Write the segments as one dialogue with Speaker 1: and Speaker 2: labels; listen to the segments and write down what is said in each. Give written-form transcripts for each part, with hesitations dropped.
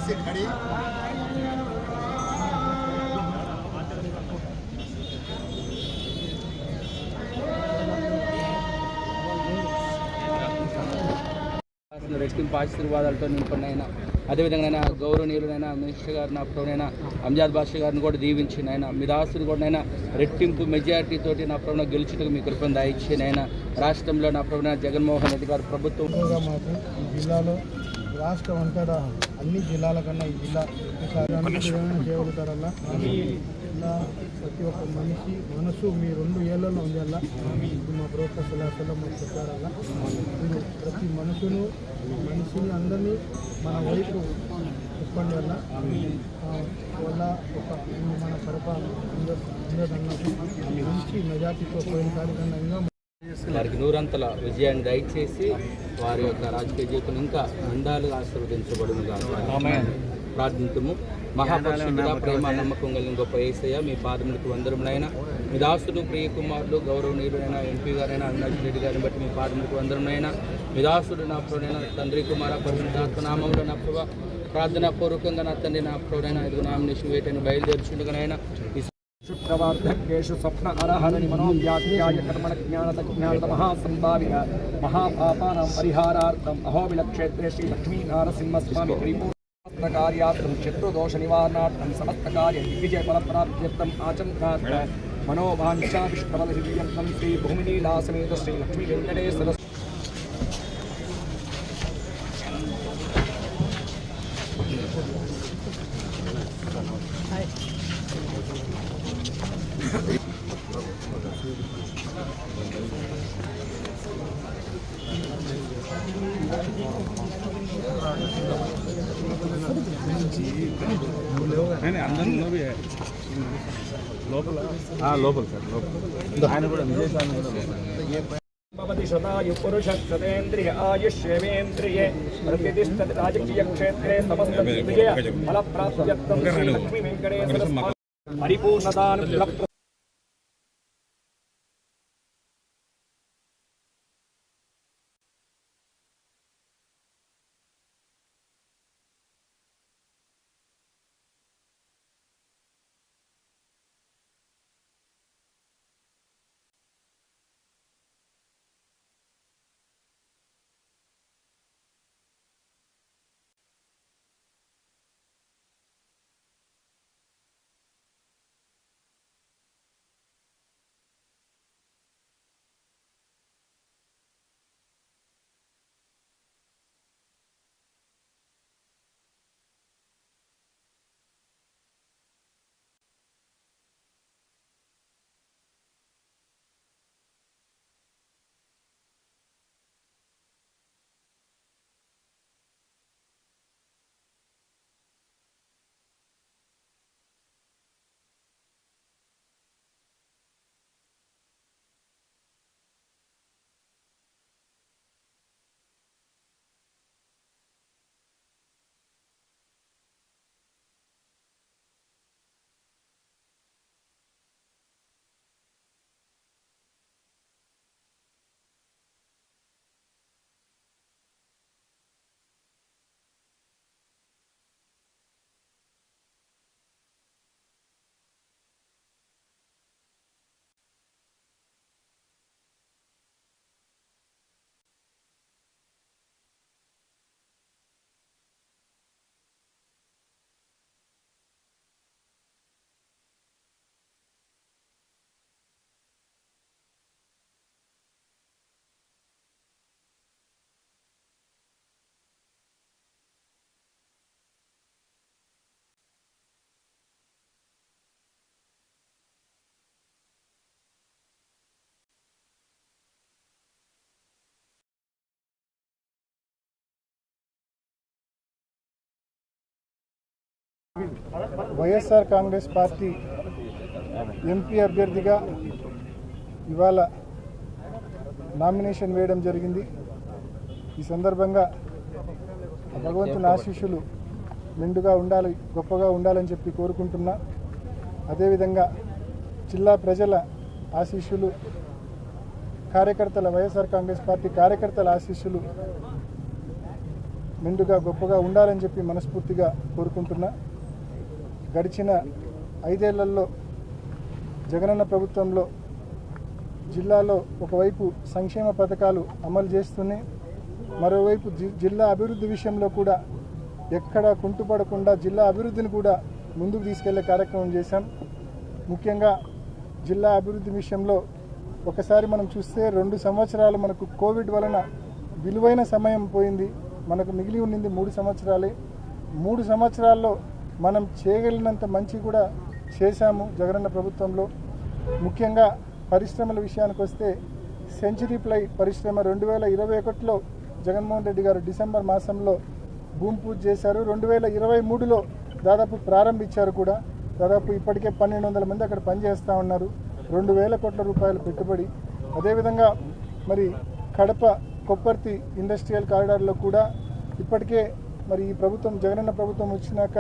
Speaker 1: से खड़े
Speaker 2: రెట్టింపు ఆశీర్వాదాలతో నింపడినైనా అదేవిధంగా గౌరవనీయులైనా మినిస్టర్ గారిని అప్పుడైనా అంజాద్ బాషా గారిని కూడా దీవించినైనా మీ దాసుడు కూడా రెట్టింపు మెజారిటీతోటి నా ప్రభుత్వం గెలుచుటకు మీ కృపను దయచేనైనా రాష్ట్రంలో నా ప్రభుత్వ జగన్మోహన్ రెడ్డి గారు ప్రభుత్వం
Speaker 3: మాకు ఈ జిల్లాలో రాష్ట్రం అంతటా అన్ని జిల్లాల కన్నా ఈ జిల్లా ఏమైనా చేయగలుగుతారల్లా ఇలా ప్రతి ఒక్క మనిషి మనసు మీ 2 ఏళ్లలో ఉండాలా. మా ప్రవక్త సలహాలో మాకు చెప్పారల్లా మీరు ప్రతి మనిషిని అందరినీ మన వైపు చెప్పండి వల్ల వల్ల ఒక మన పరిపాలన అందదన్నది మంచి మెజార్టీతో పోయిన కార్యక్రమంగా
Speaker 2: వారికి నూరంతల విజయాన్ని దయచేసి వారి యొక్క రాజకీయ జీవితం ఇంకా అందాలుగా ఆశీర్వదించబడునుగా ప్రార్థించము. మహాపరిశుద్ధుడా, ప్రేమ నమ్మకం కలిగిన గొప్ప యేసయ్య, మీ పాదములకు వందరములైన మీ దాసుడు ప్రియ కుమారుడు గౌరవనీయులైన ఎంపీ గారైనా అవినాష్ రెడ్డి గారిని బట్టి మీ పాదములకు వందరములైన మీ దాసుడు నా ప్రభుడైన తండ్రి కుమార పరిశుద్ధాత్మ నామంలో నా ప్రభు ప్రార్థనా పూర్వకంగా నా తండ్రి నా ప్రభుడైన 5 నామినేషన్ వేటని బయలుదేర్చుండగానైనా
Speaker 4: शुक्रवार्धकेषु स्वप्न अरहरणि मनोव्याख्याय कर्मणज्ञानतज्ञानत महासंभाविक महापापानां परिहारार्थम् अहोबिलक्षेत्रे श्री लक्ष्मीनारसिंहस्वामी परिपूर्णकार्यार्थं शत्रुदोषनिवारणार्थं समस्तकार्य दिग्विजयफलप्राप्त्यर्थम् आचन्तात् मनोवाञ्छाभिष्टफलसिद्ध्यर्थं श्री भूमिनीलासमेत श्री लक्ष्मी वेङ्कटेश्वर
Speaker 5: లోపల సార్ లోపల ఆయన కూడా విజయసాయి
Speaker 4: भवति शतायु पुरुषः शतेन्द्रिय आयुष्येवेन्द्रिये प्रतिष्ठति राजकीयक्षेत्रे समस्तविजय फलप्राप्त्यर्थं श्री लक्ष्मी वेङ्कटेश्वर परिपूर्णतानुग्रह
Speaker 3: వైఎస్ఆర్ కాంగ్రెస్ పార్టీ ఎంపీ అభ్యర్థిగా ఇవాళ నామినేషన్ వేయడం జరిగింది. ఈ సందర్భంగా భగవంతుని ఆశీస్సులు మెండుగా ఉండాలి, గొప్పగా ఉండాలని చెప్పి కోరుకుంటున్నా. అదేవిధంగా జిల్లా ప్రజల ఆశీస్సులు, కార్యకర్తల వైఎస్ఆర్ కాంగ్రెస్ పార్టీ కార్యకర్తల ఆశీస్సులు మెండుగా గొప్పగా ఉండాలని చెప్పి మనస్ఫూర్తిగా కోరుకుంటున్నా. గడిచిన 5 ఏళ్లలో జగనన్న ప్రభుత్వంలో జిల్లాలో ఒకవైపు సంక్షేమ పథకాలు అమలు చేస్తూనే మరోవైపు జిల్లా అభివృద్ధి విషయంలో కూడా ఎక్కడ కుంటుపడకుండా జిల్లా అభివృద్ధిని కూడా ముందుకు తీసుకెళ్లే కార్యక్రమం చేశాం. ముఖ్యంగా జిల్లా అభివృద్ధి విషయంలో ఒకసారి మనం చూస్తే 2 సంవత్సరాలు మనకు కోవిడ్ వలన విలువైన సమయం పోయింది. మనకు మిగిలి ఉన్నది 3 సంవత్సరాలే. 3 సంవత్సరాల్లో మనం చేయగలిగినంత మంచి కూడా చేశాము జగనన్న ప్రభుత్వంలో. ముఖ్యంగా పరిశ్రమల విషయానికి వస్తే సెంచరీ ప్లై పరిశ్రమ 2021లో జగన్మోహన్ రెడ్డి గారు డిసెంబర్ మాసంలో భూమి పూజ చేశారు. 2023లో దాదాపు ప్రారంభించారు కూడా. దాదాపు ఇప్పటికే 1200 మంది అక్కడ పనిచేస్తూ ఉన్నారు. 2000 కోట్ల రూపాయల పెట్టుబడి. అదేవిధంగా మరి కడప కొప్పర్తి ఇండస్ట్రియల్ కారిడార్లో కూడా ఇప్పటికే మరి ఈ ప్రభుత్వం జగనన్న ప్రభుత్వం వచ్చినాక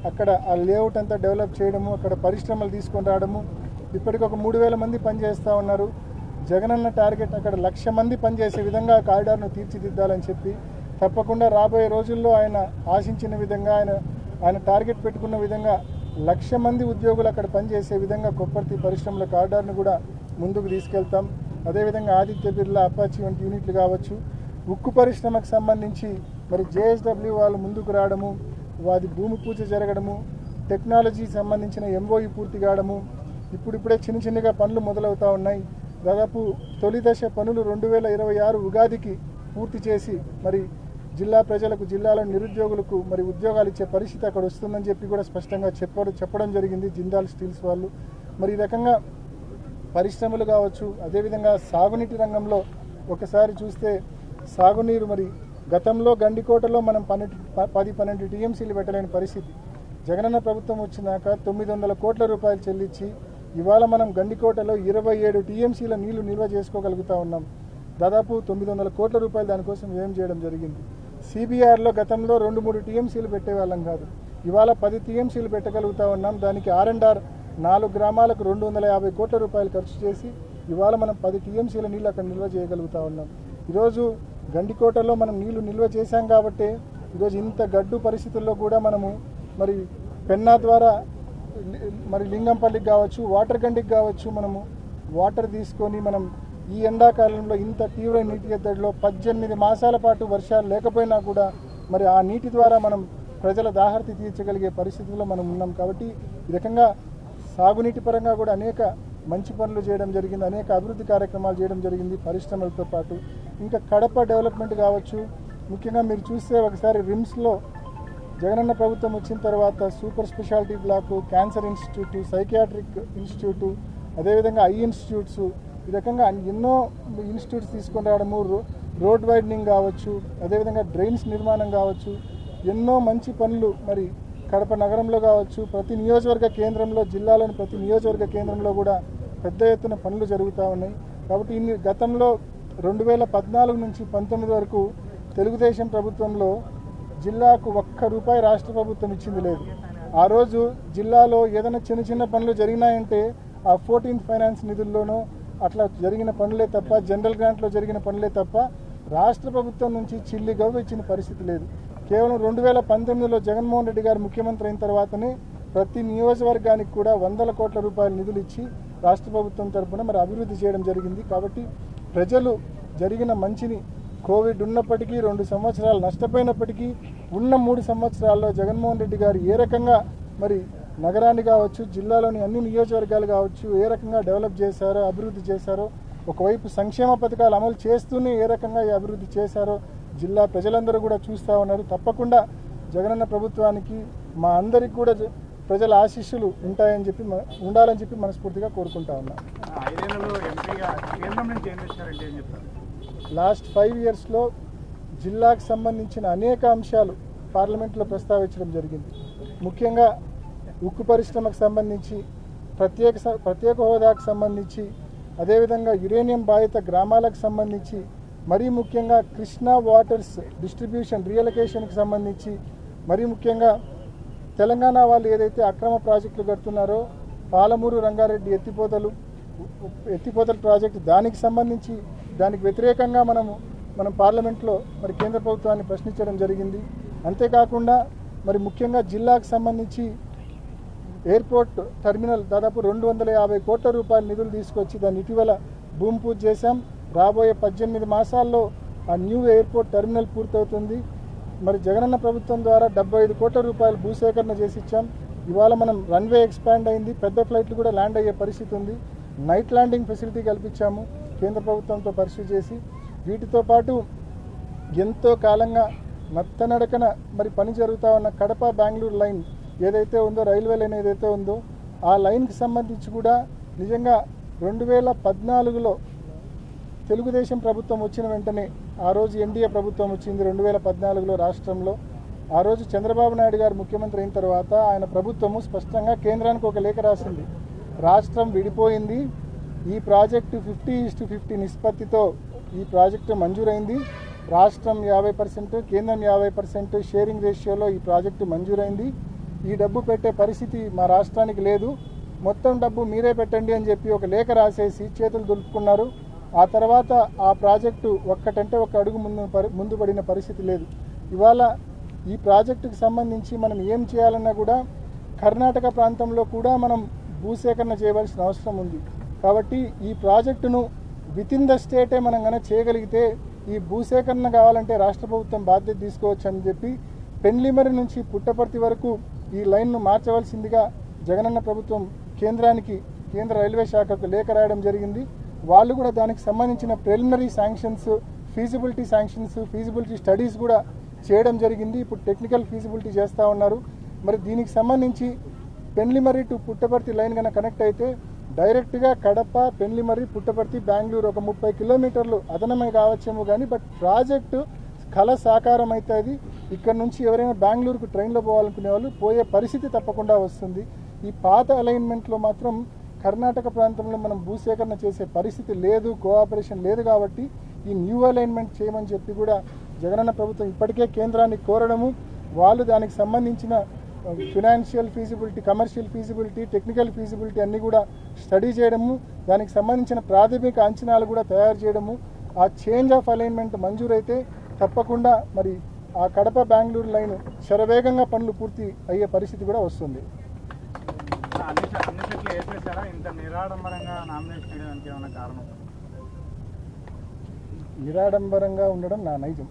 Speaker 3: అక్కడ ఆ లేఅవుట్ అంతా డెవలప్ చేయడము, అక్కడ పరిశ్రమలు తీసుకొని రావడము. ఇప్పటికి ఒక 3000 మంది పనిచేస్తూ ఉన్నారు. జగనన్న టార్గెట్ అక్కడ 1,00,000 మంది పనిచేసే విధంగా కారిడార్ను తీర్చిదిద్దాలని చెప్పి తప్పకుండా రాబోయే రోజుల్లో ఆయన ఆశించిన విధంగా ఆయన టార్గెట్ పెట్టుకున్న విధంగా 1,00,000 మంది ఉద్యోగులు అక్కడ పనిచేసే విధంగా కొప్పర్తి పరిశ్రమల కారిడార్ను కూడా ముందుకు తీసుకెళ్తాం. అదేవిధంగా ఆదిత్య బిర్లా, అపాచీ వంటి యూనిట్లు కావచ్చు. ఉక్కు పరిశ్రమకు సంబంధించి మరి JSW వాళ్ళు ముందుకు రావడము, వాది భూమి పూజ జరగడము, టెక్నాలజీ సంబంధించిన MOU పూర్తి కావడము, ఇప్పుడిప్పుడే చిన్నగా పనులు మొదలవుతూ ఉన్నాయి. దాదాపు తొలి దశ పనులు 2026 ఉగాదికి పూర్తి చేసి మరి జిల్లా ప్రజలకు, జిల్లాలో నిరుద్యోగులకు మరి ఉద్యోగాలు ఇచ్చే పరిస్థితి అక్కడ వస్తుందని చెప్పి కూడా స్పష్టంగా చెప్పడం జరిగింది జిందాల్ స్టీల్స్ వాళ్ళు. మరి ఈ రకంగా పరిశ్రమలు కావచ్చు. అదేవిధంగా సాగునీటి రంగంలో ఒకసారి చూస్తే సాగునీరు మరి గతంలో గండికోటలో మనం 10-12 TMCలు పెట్టలేని పరిస్థితి. జగనన్న ప్రభుత్వం వచ్చినాక 900 కోట్ల రూపాయలు చెల్లించి ఇవాళ మనం గండికోటలో 27 TMCల నీళ్లు నిల్వ చేసుకోగలుగుతూ ఉన్నాం. దాదాపు 900 కోట్ల రూపాయలు దానికోసం వ్యయం చేయడం జరిగింది. CBRలో గతంలో 2-3 TMCలు పెట్టేవాళ్ళం కాదు. ఇవాళ 10 TMCలు పెట్టగలుగుతూ ఉన్నాం. దానికి R&R 4 గ్రామాలకు 250 కోట్ల రూపాయలు ఖర్చు చేసి ఇవాళ మనం 10 TMCల నీళ్ళు అక్కడ నిల్వ చేయగలుగుతూ ఉన్నాం. ఈరోజు గండికోటలో మనం నీళ్లు నిల్వ చేశాం కాబట్టి ఈరోజు ఇంత గడ్డు పరిస్థితుల్లో కూడా మనము మరి పెన్నా ద్వారా మరి లింగంపల్లికి కావచ్చు, వాటర్ గండికి కావచ్చు, మనము వాటర్ తీసుకొని మనం ఈ ఎండాకాలంలో ఇంత తీవ్ర నీటి ఎద్దడిలో 18 మాసాల పాటు వర్షాలు లేకపోయినా కూడా మరి ఆ నీటి ద్వారా మనం ప్రజల దాహర్తి తీర్చగలిగే పరిస్థితుల్లో మనం ఉన్నాం. కాబట్టి ఈ రకంగా సాగునీటి పరంగా కూడా అనేక మంచి పనులు చేయడం జరిగింది, అనేక అభివృద్ధి కార్యక్రమాలు చేయడం జరిగింది పరిశ్రమలతో పాటు. ఇంకా కడప డెవలప్మెంట్ కావచ్చు. ముఖ్యంగా మీరు చూస్తే ఒకసారి రిమ్స్లో జగనన్న ప్రభుత్వం వచ్చిన తర్వాత super speciality block, cancer institute, psychiatric institute, అదేవిధంగా ఐ ఇన్స్టిట్యూట్స్, ఈ రకంగా ఎన్నో ఇన్స్టిట్యూట్స్ తీసుకొని రావడము, రోడ్ వైడనింగ్ కావచ్చు, అదేవిధంగా డ్రైన్స్ నిర్మాణం కావచ్చు, ఎన్నో మంచి పనులు మరి కడప నగరంలో కావచ్చు, ప్రతి నియోజకవర్గ కేంద్రంలో, జిల్లాలోని ప్రతి నియోజకవర్గ కేంద్రంలో కూడా పెద్ద ఎత్తున పనులు జరుగుతూ ఉన్నాయి. కాబట్టి గతంలో 2014 నుంచి 19 వరకు తెలుగుదేశం ప్రభుత్వంలో జిల్లాకు ₹1 రాష్ట్ర ప్రభుత్వం ఇచ్చింది లేదు. ఆ రోజు జిల్లాలో ఏదైనా చిన్న పనులు జరిగినాయంటే ఆ 14th ఫైనాన్స్ నిధుల్లోనో అట్లా జరిగిన పనులే తప్ప, జనరల్ గ్రాంట్లో జరిగిన పనులే తప్ప రాష్ట్ర ప్రభుత్వం నుంచి చిల్లి గవ్వ ఇచ్చిన పరిస్థితి లేదు. కేవలం 2019లో జగన్మోహన్ రెడ్డి గారు ముఖ్యమంత్రి అయిన తర్వాతనే ప్రతి నియోజకవర్గానికి కూడా 100 కోట్ల రూపాయల నిధులు ఇచ్చి రాష్ట్ర ప్రభుత్వం తరఫున మరి అభివృద్ధి చేయడం జరిగింది. కాబట్టి ప్రజలు జరిగిన మంచిని, కోవిడ్ ఉన్నప్పటికీ 2 సంవత్సరాలు నష్టపోయినప్పటికీ ఉన్న 3 సంవత్సరాల్లో జగన్మోహన్ రెడ్డి గారు ఏ రకంగా మరి నగరాన్ని కావచ్చు, జిల్లాలోని అన్ని నియోజకవర్గాలు కావచ్చు ఏ రకంగా డెవలప్ చేశారో, అభివృద్ధి చేశారో, ఒకవైపు సంక్షేమ పథకాలు అమలు చేస్తూనే ఏ రకంగా ఈ అభివృద్ధి చేశారో జిల్లా ప్రజలందరూ కూడా చూస్తూ ఉన్నారు. తప్పకుండా జగనన్న ప్రభుత్వానికి మా అందరికి కూడా ప్రజల ఆశీస్సులు ఉండాలని చెప్పి మనస్ఫూర్తిగా కోరుకుంటా ఉన్నాం. లాస్ట్ 5 ఇయర్స్లో జిల్లాకు సంబంధించిన అనేక అంశాలు పార్లమెంట్లో ప్రస్తావించడం జరిగింది. ముఖ్యంగా ఉక్కు పరిశ్రమకు సంబంధించి, ప్రత్యేక హోదాకు సంబంధించి, అదేవిధంగా యురేనియం బాధిత గ్రామాలకు సంబంధించి, మరీ ముఖ్యంగా కృష్ణా వాటర్స్ డిస్ట్రిబ్యూషన్ రియలొకేషన్కి సంబంధించి, మరీ ముఖ్యంగా తెలంగాణ వాళ్ళు ఏదైతే అక్రమ ప్రాజెక్టులు కడుతున్నారో పాలమూరు రంగారెడ్డి ఎత్తిపోతల ప్రాజెక్టు, దానికి సంబంధించి దానికి వ్యతిరేకంగా మనము మనం పార్లమెంట్లో మరి కేంద్ర ప్రభుత్వాన్ని ప్రశ్నించడం జరిగింది. అంతేకాకుండా మరి ముఖ్యంగా జిల్లాకు సంబంధించి ఎయిర్పోర్ట్ టెర్మినల్ దాదాపు 250 కోట్ల రూపాయల నిధులు తీసుకొచ్చి దాన్ని ఇటీవల భూమి పూజ చేశాం. రాబోయే 18 మాసాల్లో ఆ న్యూ ఎయిర్పోర్ట్ టెర్మినల్ పూర్తవుతుంది. మరి జగనన్న ప్రభుత్వం ద్వారా 75 కోట్ల రూపాయలు భూసేకరణ చేసి ఇచ్చాం. ఇవాళ మనం రన్వే ఎక్స్పాండ్ అయింది, పెద్ద ఫ్లైట్లు కూడా ల్యాండ్ అయ్యే పరిస్థితి ఉంది. నైట్ ల్యాండింగ్ ఫెసిలిటీ కల్పించాము కేంద్ర ప్రభుత్వంతో పరిశీలి చేసి. వీటితో పాటు ఎంతో కాలంగా నత్తనడకన మరి పని జరుగుతూ ఉన్న కడప బెంగళూరు లైన్ ఏదైతే ఉందో, రైల్వే లైన్ ఏదైతే ఉందో ఆ లైన్కి సంబంధించి కూడా నిజంగా 2014లో తెలుగుదేశం ప్రభుత్వం వచ్చిన వెంటనే, ఆ రోజు ఎన్డీఏ ప్రభుత్వం వచ్చింది 2014లో రాష్ట్రంలో. ఆ రోజు చంద్రబాబు నాయుడు గారు ముఖ్యమంత్రి అయిన తర్వాత ఆయన ప్రభుత్వము స్పష్టంగా కేంద్రానికి ఒక లేఖ రాసింది. రాష్ట్రం విడిపోయింది, ఈ ప్రాజెక్టు 50:50 నిష్పత్తితో ఈ ప్రాజెక్టు మంజూరైంది. రాష్ట్రం 50%, కేంద్రం 50% షేరింగ్ రేషియోలో ఈ ప్రాజెక్టు మంజూరైంది. ఈ డబ్బు పెట్టే పరిస్థితి మా రాష్ట్రానికి లేదు, మొత్తం డబ్బు మీరే పెట్టండి అని చెప్పి ఒక లేఖ రాసేసి చేతులు దులుపుకున్నారు. ఆ తర్వాత ఆ ప్రాజెక్టు ఒక్కటంటే ఒక అడుగు ముందు పడిన పరిస్థితి లేదు. ఇవాళ ఈ ప్రాజెక్టుకు సంబంధించి మనం ఏం చేయాలన్నా కూడా కర్ణాటక ప్రాంతంలో కూడా మనం భూసేకరణ చేయవలసిన అవసరం ఉంది. కాబట్టి ఈ ప్రాజెక్టును వితిన్ ద స్టేటే మనం కనుక చేయగలిగితే ఈ భూసేకరణ కావాలంటే రాష్ట్ర ప్రభుత్వం బాధ్యత తీసుకోవచ్చు అని చెప్పి పెండ్లిమరి నుంచి పుట్టపర్తి వరకు ఈ లైన్ను మార్చవలసిందిగా జగనన్న ప్రభుత్వం కేంద్రానికి, కేంద్ర రైల్వే శాఖకు లేఖ రాయడం జరిగింది. వాళ్ళు కూడా దానికి సంబంధించిన preliminary sanctions, feasibility sanctions, feasibility studies కూడా చేయడం జరిగింది. ఇప్పుడు టెక్నికల్ ఫీజిబిలిటీ చేస్తూ ఉన్నారు. మరి దీనికి సంబంధించి పెండ్లిమరి టు పుట్టపర్తి లైన్ కనుక కనెక్ట్ అయితే డైరెక్ట్గా కడప, పెండ్లిమరి, పుట్టపర్తి, బెంగళూరు ఒక 30 కిలోమీటర్లు అదనమే కావచ్చేమో కానీ బట్ ప్రాజెక్టు కళ సాకారం అవుతుంది. ఇక్కడ నుంచి ఎవరైనా బెంగళూరుకు ట్రైన్లో పోవాలనుకునే వాళ్ళు పోయే పరిస్థితి తప్పకుండా వస్తుంది. ఈ పాత అలైన్మెంట్లో మాత్రం కర్ణాటక ప్రాంతంలో మనం భూసేకరణ చేసే పరిస్థితి లేదు, కోఆపరేషన్ లేదు. కాబట్టి ఈ న్యూ అలైన్మెంట్ చేయమని చెప్పి కూడా జగనన్న ప్రభుత్వం ఇప్పటికే కేంద్రాన్ని కోరడము, వాళ్ళు దానికి సంబంధించిన financial feasibility, commercial feasibility, technical feasibility అన్నీ కూడా స్టడీ చేయడము, దానికి సంబంధించిన ప్రాథమిక అంచనాలు కూడా తయారు చేయడము. ఆ చేంజ్ ఆఫ్ అలైన్మెంట్ మంజూరైతే తప్పకుండా మరి ఆ కడప బెంగళూరు లైన్ శరవేగంగా పనులు పూర్తి అయ్యే పరిస్థితి కూడా వస్తుంది. నిరాడంబరంగా ఉండడం నా నైజం.